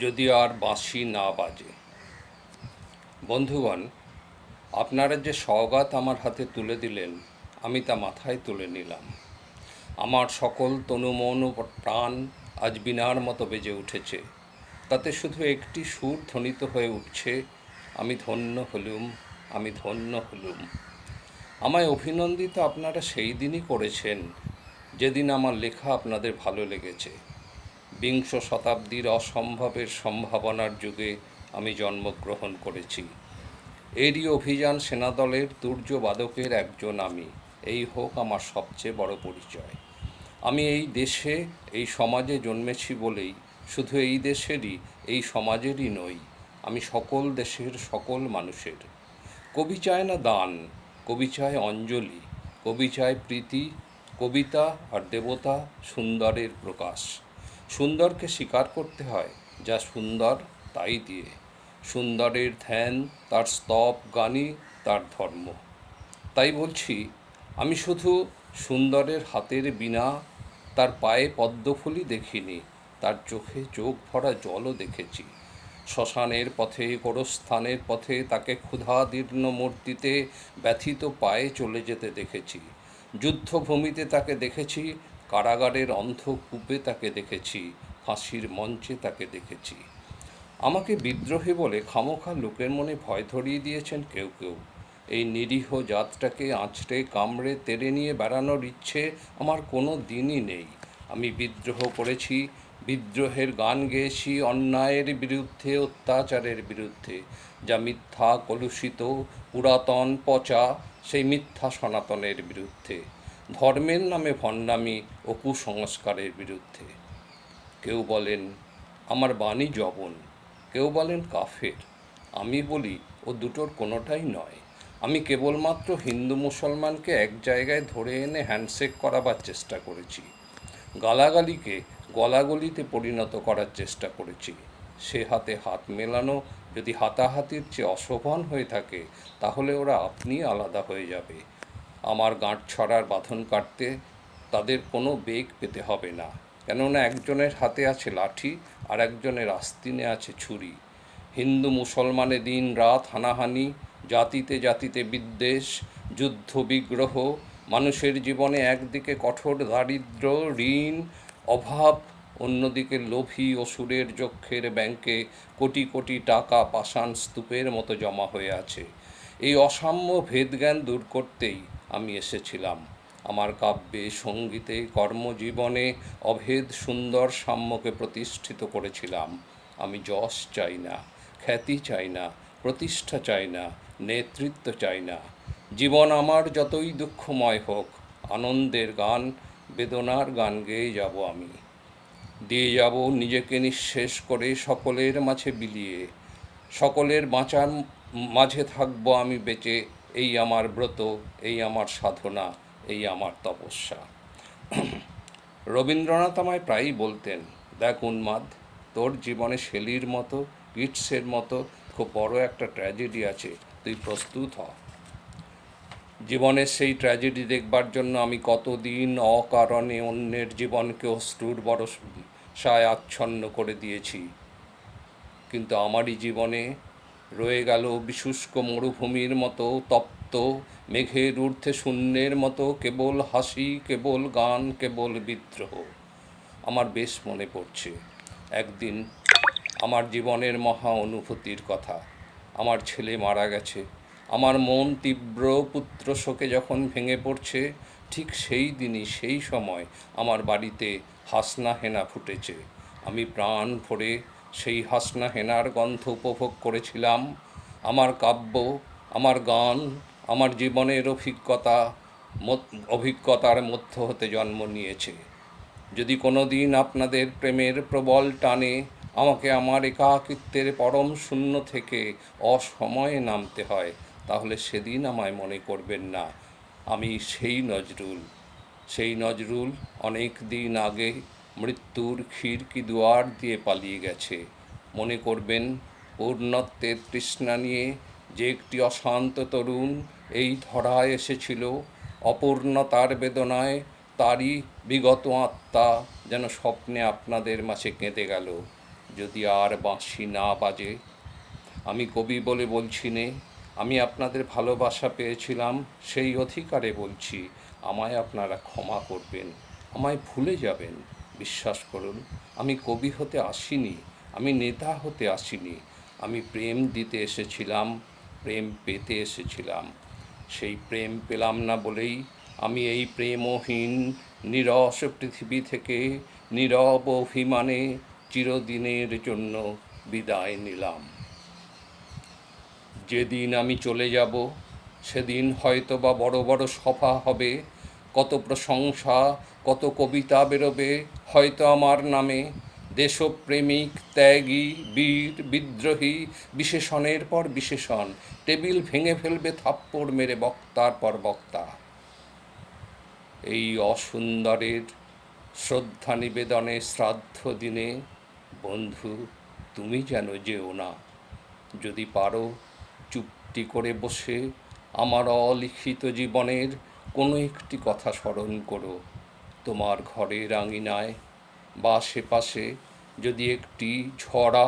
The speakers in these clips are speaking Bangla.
যদি আর বাঁশি না বাজে। বন্ধুগণ, আপনারা যে সওগাত আমার হাতে তুলে দিলেন, আমি তা মাথায় তুলে নিলাম। আমার সকল তনু মন ও প্রাণ আজ বীণার মতো বেজে উঠেছে। তাতে শুধু একটি সুর ধ্বনিত হয়ে উঠছে, আমি ধন্য হলুম, আমি ধন্য হলুম। আমায় অভিনন্দিত আপনারা সেই দিনই করেছেন যেদিন আমার লেখা আপনাদের ভালো লেগেছে। বিংশ শতাব্দীর অসম্ভবের সম্ভাবনার যুগে আমি জন্মগ্রহণ করেছি। এরই অভিযান সেনাদলের তুর্যবাদকের একজন আমি। এই হোক আমার সবচেয়ে বড় পরিচয়। আমি এই দেশে, এই সমাজে জন্মেছি বলেই শুধু এই দেশেরই, এই সমাজেরই নই, আমি সকল দেশের সকল মানুষের। কবি চায় না দান, কবি চায় অঞ্জলি, কবি চায় প্রীতি, কবিতা আর দেবতা সুন্দরের প্রকাশ। সুন্দরকে স্বীকার করতে হয় যা সুন্দর তাই দিয়ে। সুন্দরের ধ্যান, তার স্তব গানই তার ধর্ম। তাই বলছি, আমি শুধু সুন্দরের হাতের বীণা, তার পায়ে পদ্মফুলই দেখিনি, তার চোখে চোখ ভরা জলও দেখেছি। শ্মশানের পথে, গোরস্থানের পথে তাকে ক্ষুধাদীর্ণ মূর্তিতে ব্যথিত পায়ে চলে যেতে দেখেছি। যুদ্ধভূমিতে তাকে দেখেছি, কারাগারের অন্ধকূপে তাকে দেখেছি, ফাঁসির মঞ্চে তাকে দেখেছি। আমাকে বিদ্রোহী বলে খামোখা লোকের মনে ভয় ধরিয়ে দিয়েছেন কেউ কেউ। এই নিরীহ জাতটাকে আঁচড়ে কামড়ে তেড়ে নিয়ে বেড়ানোর ইচ্ছে আমার কোনো দিনই নেই। আমি বিদ্রোহ করেছি, বিদ্রোহের গান গেয়েছি অন্যায়ের বিরুদ্ধে, অত্যাচারের বিরুদ্ধে, যা মিথ্যা, কলুষিত, পুরাতন, পচা, সেই মিথ্যা সনাতনের বিরুদ্ধে, ধর্মের নামে ভণ্ডামি ও কুসংস্কারের বিরুদ্ধে। কেউ বলেন আমার বাণী জবন, কেউ বলেন কাফের। আমি বলি ও দুটোর কোনোটাই নয়। আমি কেবলমাত্র হিন্দু মুসলমানকে এক জায়গায় ধরে এনে হ্যান্ডশেক করাবার চেষ্টা করেছি, গালাগালিকে গলাগলিতে পরিণত করার চেষ্টা করেছি। সে হাতে হাত মেলানো যদি হাতাহাতির চেয়ে অশোভন হয়ে থাকে, তাহলে ওরা আপনি আলাদা হয়ে যাবে। আমার গাঁট ছড়ার বাঁধন কাটতে তাদের কোনো বেগ পেতে হবে না, কেননা একজনের হাতে আছে লাঠি আর একজনের আস্তিনে আছে ছুরি। হিন্দু মুসলমানে দিন রাত হানাহানি, জাতিতে জাতিতে বিদ্বেষ, যুদ্ধ বিগ্রহ, মানুষের জীবনে একদিকে কঠোর দারিদ্র্য, ঋণ, অভাব, অন্যদিকে লোভী অসুরের যক্ষের ব্যাংকে কোটি কোটি টাকা পাষাণ স্তূপের মতো জমা হয়ে আছে। এই অসাম্য ভেদজ্ঞান দূর করতেই আমি এসেছিলাম। আমার কাব্যে, সঙ্গীতে, কর্মজীবনে অভেদ সুন্দর সাম্যকে প্রতিষ্ঠিত করেছিলাম। আমি যশ চাই না, খ্যাতি চাই না, প্রতিষ্ঠা চাই না, নেতৃত্ব চাই না। জীবন আমার যতই দুঃখময় হোক, আনন্দের গান, বেদনার গান গেয়ে যাব আমি। দিয়ে যাব নিজেকে নিঃশেষ করে সকলের মাঝে বিলিয়ে। সকলের বাঁচার মাঝে থাকবো আমি বেঁচে। এই আমার ব্রত, এই আমার সাধনা, এই আমার তপস্যা। রবীন্দ্রনাথ আমায় প্রায়ই বলতেন, দেখ উন্মাদ, তোর জীবনে শেলির মতো, কিটসের মতো খুব বড় একটা ট্র্যাজেডি আছে, তুই প্রস্তুত হ। জীবনের সেই ট্র্যাজেডি দেখবার জন্য আমি কতদিন অকারণে অন্যের জীবনকে অশ্রুর বরসায় আচ্ছন্ন করে দিয়েছি, কিন্তু আমারই জীবনে রয়ে গেল বিশুষ্ক মরুভূমির মতো তপ্ত, মেঘের ঊর্ধ্বে শূন্যের মতো কেবল হাসি, কেবল গান, কেবল বিদ্রোহ। আমার বেশ মনে পড়ছে একদিন আমার জীবনের মহা অনুভূতির কথা। আমার ছেলে মারা গেছে। আমার মন তীব্র পুত্র শোকে যখন ভেঙে পড়ছে, ঠিক সেই দিনই, সেই সময় আমার বাড়িতে হাসনা হেনা ফুটেছে। আমি প্রাণ ভরে সেই হাসনা হেনার গন্ধ উপভোগ করেছিলাম। আমার কাব্য, আমার গান, আমার জীবনের অভিজ্ঞতার মধ্য হতে জন্ম নিয়েছে। যদি কোনো দিন আপনাদের প্রেমের প্রবল টানে আমাকে আমার একাকিত্বের পরম শূন্য থেকে অসময়ে নামতে হয়, তাহলে সেদিন আমায় মনে করবেন না আমি সেই নজরুল অনেক দিন আগে মৃত্যুর খিড়কি দুয়ার দিয়ে পালিয়ে গেছে। মনে করবেন পূর্ণত্বের তৃষ্ণা নিয়ে যে একটি অশান্ত তরুণ এই ধরায় এসেছিল, অপূর্ণতার বেদনায় তারই বিগত আত্মা যেন স্বপ্নে আপনাদের মাঝে কেঁদে গেল। যদি আর বাঁশি না বাজে। আমি কবি বলে বলছি নে, আমি আপনাদের ভালোবাসা পেয়েছিলাম, সেই অধিকারে বলছি, আমায় আপনারা ক্ষমা করবেন, আমায় ভুলে যাবেন। বিশ্বাস করুন, আমি কবি হতে আসিনি, আমি নেতা হতে আসিনি, আমি প্রেম দিতে এসেছিলাম, প্রেম পেতে এসেছিলাম। সেই প্রেম পেলাম না বলেই আমি এই প্রেমহীন নীরস পৃথিবী থেকে নীরব অভিমানে চিরদিনের জন্য বিদায় নিলাম। যেদিন আমি চলে যাব, সেদিন হয়তো বা বড় বড় সভা হবে, কত প্রশংসা, কত কবিতা বেরোবে হয়তো আমার নামে। দেশপ্রেমিক, ত্যাগী, বীর, বিদ্রোহী, বিশেষণের পর বিশেষণ, টেবিল ভেঙে ফেলবে থাপ্পড় মেরে বক্তার পর বক্তা। এই অসুন্দরের শ্রদ্ধা নিবেদনে শ্রাদ্ধ দিনে বন্ধু তুমি যেন যেও না। যদি পারো চুপটি করে বসে আমার অলিখিত জীবনের কোনো একটি কথা স্মরণ করো। তোমার ঘরের আঙিনায় বা আশেপাশে যদি একটি ঝরা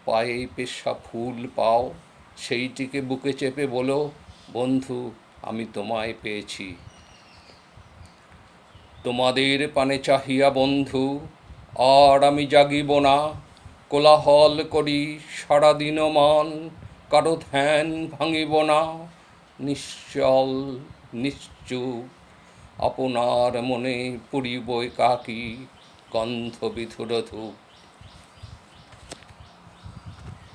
পায়ে পেশা ফুল পাও, সেইটিকে বুকে চেপে বলো, বন্ধু আমি তোমায় পেয়েছি। তোমাদের পানে চাহিয়া বন্ধু আর আমি জাগিব না, কোলাহল করি সারাদিন মান, কারো ধ্যান ভাঙিব না। নিশ্চল নিশ্চুপ আপনার মনে পুরিব একাকী গন্ধ বিধুর ধূপ।